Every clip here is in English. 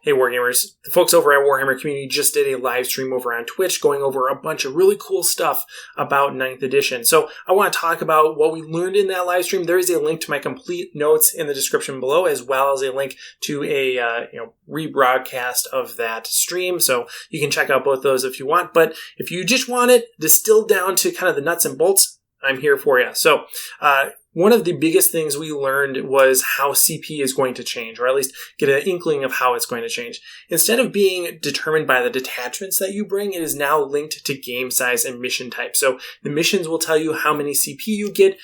Hey Wargamers, the folks over at Warhammer Community just did a live stream over on Twitch going over a bunch of really cool stuff about 9th edition. So I want to talk about what we learned in that live stream. There is a link to my complete notes in the description below, as well as a link to a rebroadcast of that stream. So you can check out both those if you want. But if you just want it distilled down to kind of the nuts and bolts, I'm here for you. So one of the biggest things we learned was how CP is going to change, or at least get an inkling of how it's going to change. Instead of being determined by the detachments that you bring, it is now linked to game size and mission type. So the missions will tell you how many CP you get,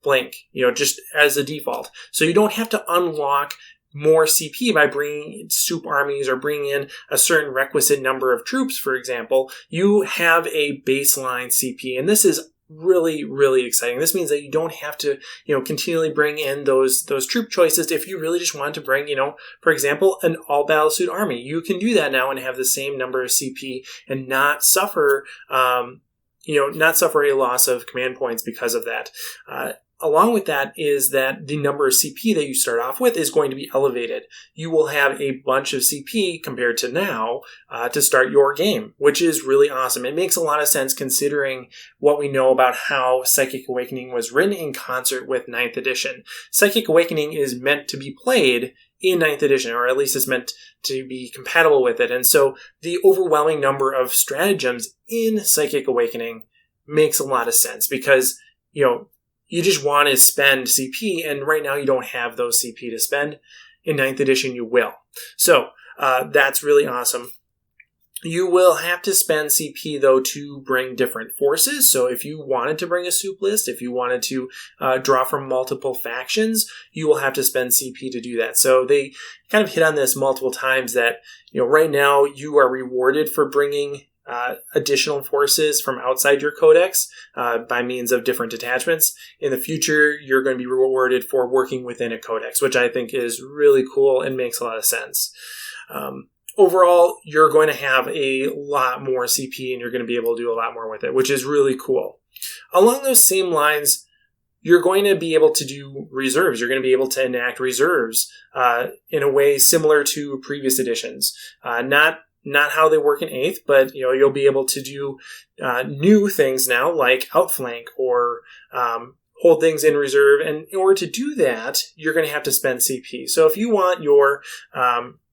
blank, just as a default. So you don't have to unlock more CP by bringing soup armies or bringing in a certain requisite number of troops, for example. You have a baseline CP, and this is really, really exciting. This means that you don't have to, continually bring in those troop choices. If you really just want to bring, for example, an all battlesuit army, you can do that now and have the same number of CP and not suffer, not suffer a loss of command points because of that. Along with that is that the number of CP that you start off with is going to be elevated. You will have a bunch of CP compared to now to start your game, which is really awesome. It makes a lot of sense considering what we know about how Psychic Awakening was written in concert with 9th edition. Psychic Awakening is meant to be played in 9th edition, or at least it's meant to be compatible with it. And so the overwhelming number of stratagems in Psychic Awakening makes a lot of sense because, you just want to spend CP, and right now you don't have those CP to spend. In 9th edition, you will. So that's really awesome. You will have to spend CP, though, to bring different forces. So if you wanted to bring a soup list, if you wanted to draw from multiple factions, you will have to spend CP to do that. So they kind of hit on this multiple times that, right now you are rewarded for bringing additional forces from outside your codex by means of different detachments. In the future, you're going to be rewarded for working within a codex, which I think is really cool and makes a lot of sense. Overall, you're going to have a lot more CP and you're going to be able to do a lot more with it, which is really cool. Along those same lines, you're going to be able to do reserves. You're going to be able to enact reserves in a way similar to previous editions. Not how they work in 8th, but you'll be able to do new things now, like outflank or hold things in reserve. And in order to do that, you're going to have to spend CP. So if you want your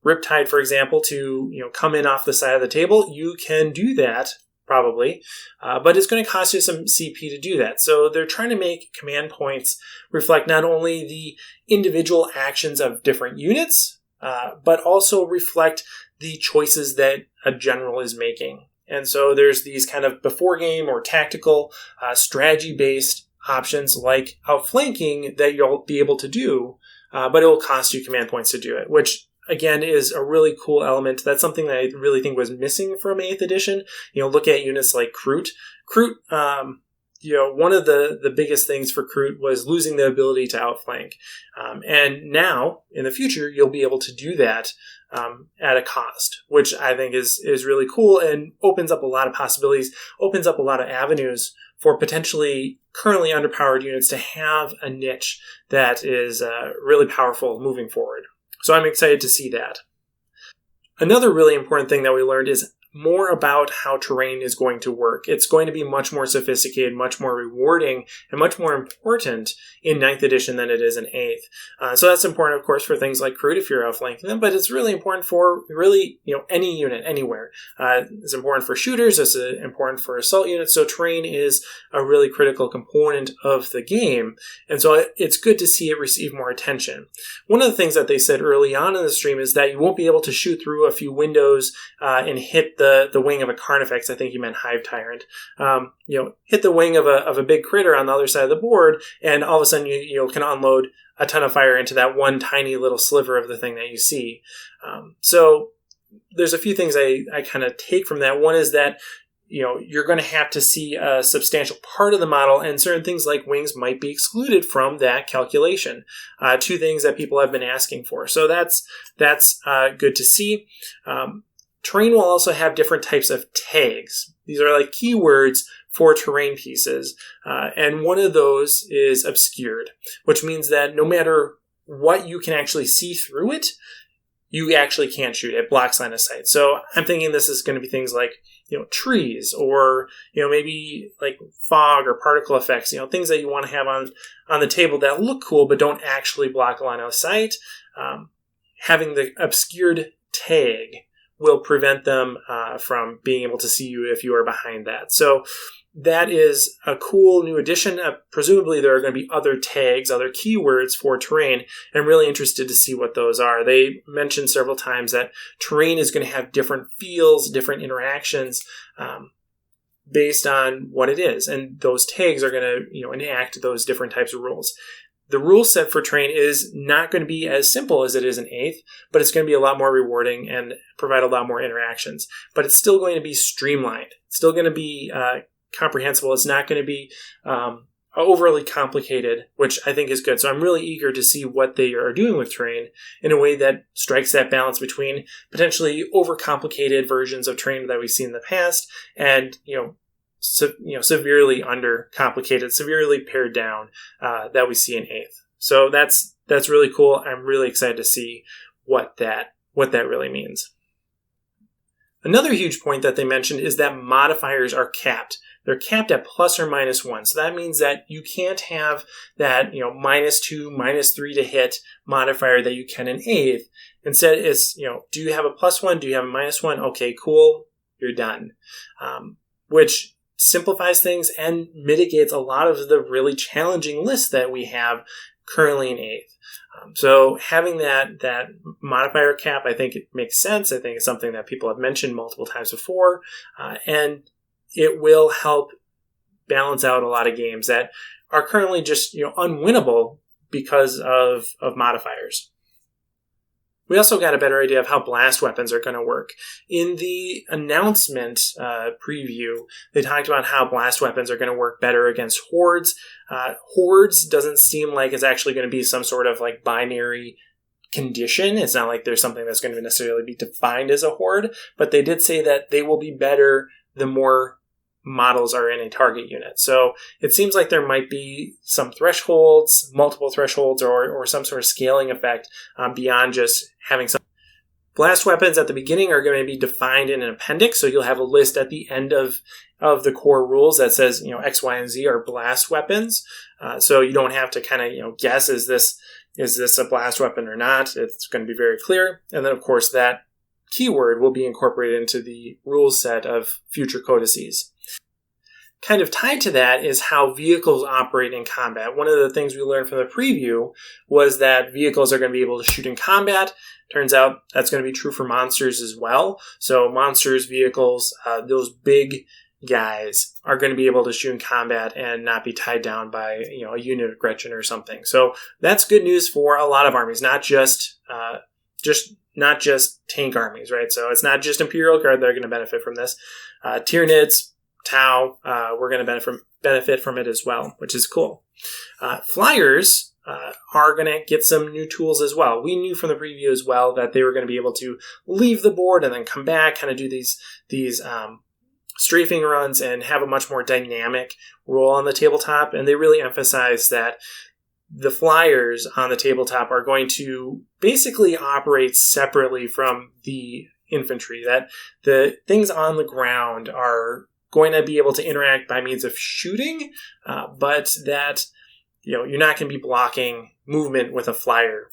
Riptide, for example, to come in off the side of the table, you can do that probably, but it's going to cost you some CP to do that. So they're trying to make command points reflect not only the individual actions of different units, but also reflect the choices that a general is making. And so there's these kind of before game or tactical strategy-based options like outflanking that you'll be able to do, but it will cost you command points to do it, which again is a really cool element. That's something that I really think was missing from 8th edition. Look at units like Kroot. Kroot, one of the biggest things for Kroot was losing the ability to outflank. And now, in the future, you'll be able to do that at a cost, which I think is really cool and opens up a lot of possibilities, opens up a lot of avenues for potentially currently underpowered units to have a niche that is really powerful moving forward. So I'm excited to see that. Another really important thing that we learned is more about how terrain is going to work. It's going to be much more sophisticated, much more rewarding, and much more important in 9th edition than it is in 8th. So that's important, of course, for things like Kroot if you're outflanking them, but it's really important for really, any unit, anywhere. It's important for shooters, it's important for assault units, so terrain is a really critical component of the game, and so it's good to see it receive more attention. One of the things that they said early on in the stream is that you won't be able to shoot through a few windows and hit the wing of a Carnifex. I think you meant Hive Tyrant. Hit the wing of a big critter on the other side of the board, and all of a sudden you can unload a ton of fire into that one tiny little sliver of the thing that you see. So there's a few things I kind of take from that. One is that you're going to have to see a substantial part of the model, and certain things like wings might be excluded from that calculation. Two things that people have been asking for. So that's good to see. Terrain will also have different types of tags. These are like keywords for terrain pieces. And one of those is obscured, which means that no matter what you can actually see through it, you actually can't shoot. It blocks line of sight. So I'm thinking this is going to be things like, trees, or, maybe like fog or particle effects, things that you want to have on the table that look cool but don't actually block line of sight. Having the obscured tag will prevent them from being able to see you if you are behind that. So that is a cool new addition. Presumably there are going to be other tags, other keywords for terrain. I'm really interested to see what those are. They mentioned several times that terrain is going to have different feels, different interactions based on what it is. And those tags are going to enact those different types of rules. The rule set for terrain is not going to be as simple as it is in 8th, but it's going to be a lot more rewarding and provide a lot more interactions. But it's still going to be streamlined. It's still going to be comprehensible. It's not going to be overly complicated, which I think is good. So I'm really eager to see what they are doing with terrain in a way that strikes that balance between potentially overcomplicated versions of terrain that we've seen in the past and severely undercomplicated, severely pared down that we see in 8th. So that's really cool. I'm really excited to see what that really means. Another huge point that they mentioned is that modifiers are capped. They're capped at plus or minus 1. So that means that you can't have that, -2, -3 to hit modifier that you can in 8th. Instead, it's, do you have a +1? Do you have a -1? Okay, cool. You're done. Which simplifies things and mitigates a lot of the really challenging lists that we have currently in 8th. So having that modifier cap, I think it makes sense. I think it's something that people have mentioned multiple times before. And it will help balance out a lot of games that are currently just unwinnable because of modifiers. We also got a better idea of how blast weapons are going to work. In the announcement preview, they talked about how blast weapons are going to work better against hordes. Hordes doesn't seem like it's actually going to be some sort of like binary condition. It's not like there's something that's going to necessarily be defined as a horde, but they did say that they will be better the more models are in a target unit. So it seems like there might be some thresholds, multiple thresholds, or some sort of scaling effect beyond just having some. Blast weapons at the beginning are going to be defined in an appendix, so you'll have a list at the end of the core rules that says, X, Y, and Z are blast weapons. So you don't have to kind of, guess, is this a blast weapon or not? It's going to be very clear. And then, of course, that keyword will be incorporated into the rule set of future codices. Kind of tied to that is how vehicles operate in combat. One of the things we learned from the preview was that vehicles are going to be able to shoot in combat. Turns out that's going to be true for monsters as well. So monsters, vehicles, those big guys are going to be able to shoot in combat and not be tied down by a unit of Gretchen or something. So that's good news for a lot of armies, not just tank armies, right? So it's not just Imperial Guard that are going to benefit from this. Tyranids, Tau, we're going to benefit from it as well, which is cool. Flyers are going to get some new tools as well. We knew from the preview as well that they were going to be able to leave the board and then come back, kind of do these strafing runs and have a much more dynamic role on the tabletop. And they really emphasize that the flyers on the tabletop are going to basically operate separately from the infantry, that the things on the ground are going to be able to interact by means of shooting, but that you're not going to be blocking movement with a flyer.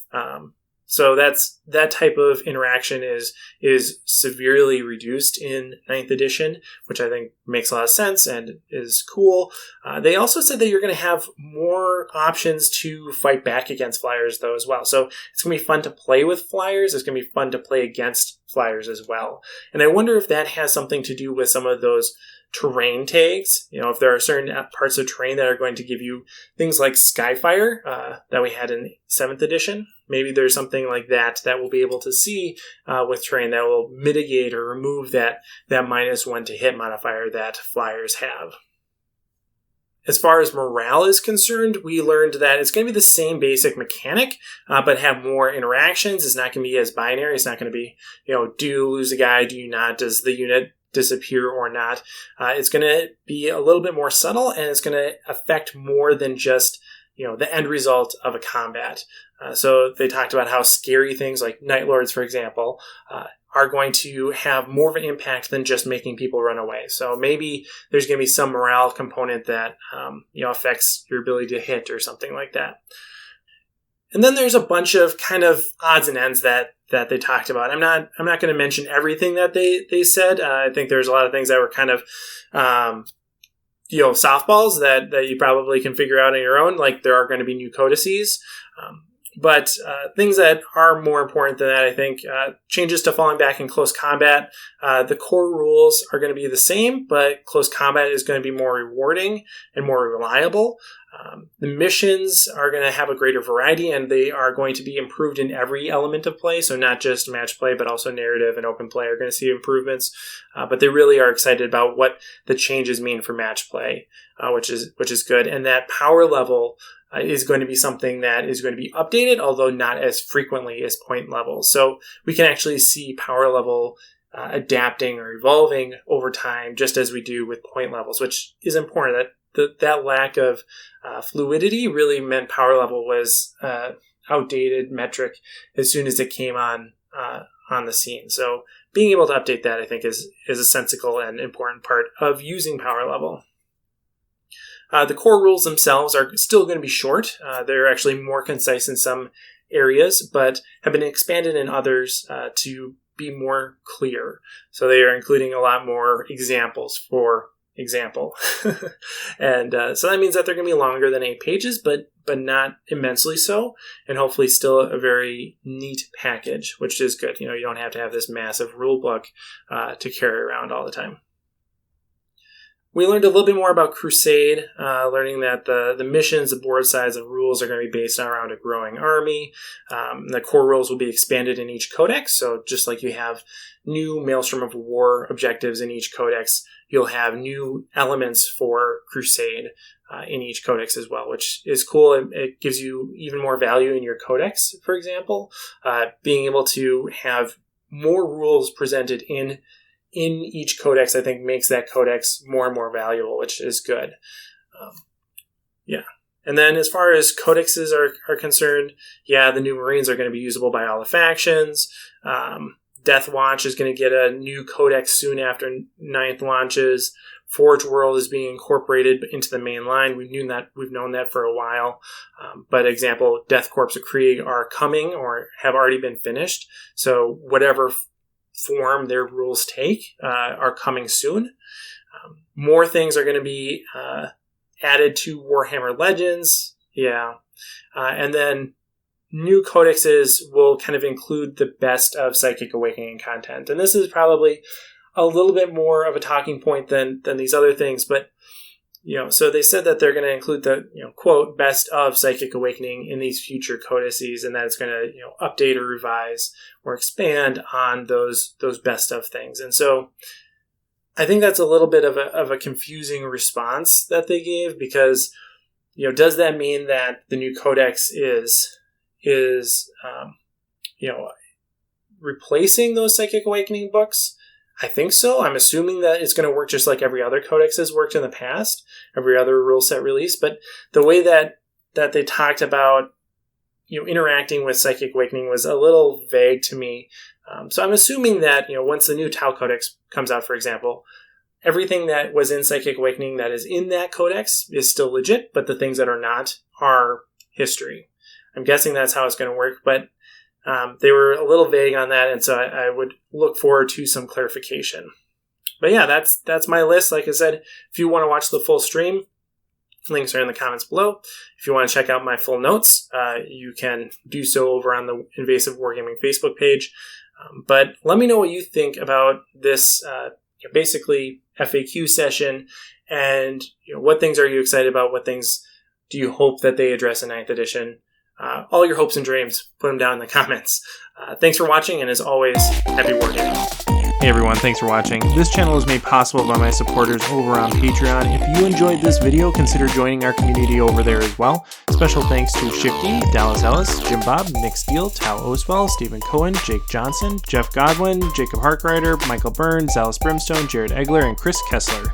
So that type of interaction is severely reduced in 9th edition, which I think makes a lot of sense and is cool. They also said that you're going to have more options to fight back against flyers, though, as well. So it's going to be fun to play with flyers. It's going to be fun to play against flyers as well. And I wonder if that has something to do with some of those terrain tags. If there are certain parts of terrain that are going to give you things like Skyfire that we had in 7th edition. Maybe there's something like that we'll be able to see with terrain that will mitigate or remove that -1 to hit modifier that flyers have. As far as morale is concerned, we learned that it's going to be the same basic mechanic, but have more interactions. It's not going to be as binary. It's not going to be, do you lose a guy? Do you not? Does the unit disappear or not? It's going to be a little bit more subtle, and it's going to affect more than just, the end result of a combat. So they talked about how scary things like Night Lords, for example, are going to have more of an impact than just making people run away. So maybe there's going to be some morale component that affects your ability to hit or something like that. And then there's a bunch of kind of odds and ends that they talked about. I'm not going to mention everything that they said. I think there's a lot of things that were kind of softballs that you probably can figure out on your own. Like there are going to be new codices. But things that are more important than that, I think, changes to falling back in close combat. The core rules are going to be the same, but close combat is going to be more rewarding and more reliable. The missions are going to have a greater variety, and they are going to be improved in every element of play. So not just match play, but also narrative and open play are going to see improvements. But they really are excited about what the changes mean for match play, which is good. And that power level is going to be something that is going to be updated, although not as frequently as point levels. So we can actually see power level adapting or evolving over time, just as we do with point levels, which is important. That lack of fluidity really meant power level was outdated metric as soon as it came on the scene. So being able to update that, I think, is a sensical and important part of using power level. The core rules themselves are still going to be short. They're actually more concise in some areas, but have been expanded in others to be more clear. So they are including a lot more examples, for example. And so that means that they're going to be longer than 8 pages, but not immensely so, and hopefully still a very neat package, which is good. You don't have to have this massive rule book to carry around all the time. We learned a little bit more about Crusade, learning that the missions, the board size, and rules are going to be based around a growing army. The core rules will be expanded in each codex, so just like you have new Maelstrom of War objectives in each codex, you'll have new elements for Crusade in each codex as well, which is cool. It gives you even more value in your codex, for example. Being able to have more rules presented in each codex, I think, makes that codex more and more valuable, which is good. And then as far as codexes are concerned, the new Marines are going to be usable by all the factions. Death Watch is going to get a new codex soon after 9th launches. Forge World is being incorporated into the main line. We've known that for a while. But example, Death Corps of Krieg are coming or have already been finished. So whatever form their rules take are coming soon. More things are going to be added to Warhammer Legends. And then new codexes will kind of include the best of Psychic Awakening content. And this is probably a little bit more of a talking point than these other things, but so they said that they're going to include the, quote, best of Psychic Awakening in these future codices, and that it's going to, update or revise or expand on those best of things. And so I think that's a little bit of a confusing response that they gave, because, does that mean that the new codex is replacing those Psychic Awakening books? I think so. I'm assuming that it's going to work just like every other codex has worked in the past, every other rule set release. But the way that they talked about, interacting with Psychic Awakening was a little vague to me. So I'm assuming that, once the new Tau Codex comes out, for example, everything that was in Psychic Awakening that is in that codex is still legit, but the things that are not are history. I'm guessing that's how it's going to work, but they were a little vague on that, and so I would look forward to some clarification. But that's my list. Like I said, if you want to watch the full stream, links are in the comments below. If you want to check out my full notes, you can do so over on the Invasive Wargaming Facebook page. But let me know what you think about this basically FAQ session, and what things are you excited about? What things do you hope that they address in 9th edition? All your hopes and dreams, put them down in the comments. Thanks for watching, and as always, happy wargaming. Hey everyone, thanks for watching. This channel is made possible by my supporters over on Patreon. If you enjoyed this video, consider joining our community over there as well. Special thanks to Shifty, Dallas Ellis, Jim Bob, Nick Steele, Tal Oswell, Stephen Cohen, Jake Johnson, Jeff Godwin, Jacob Harkrider, Michael Burns, Alice Brimstone, Jared Egler, and Chris Kessler.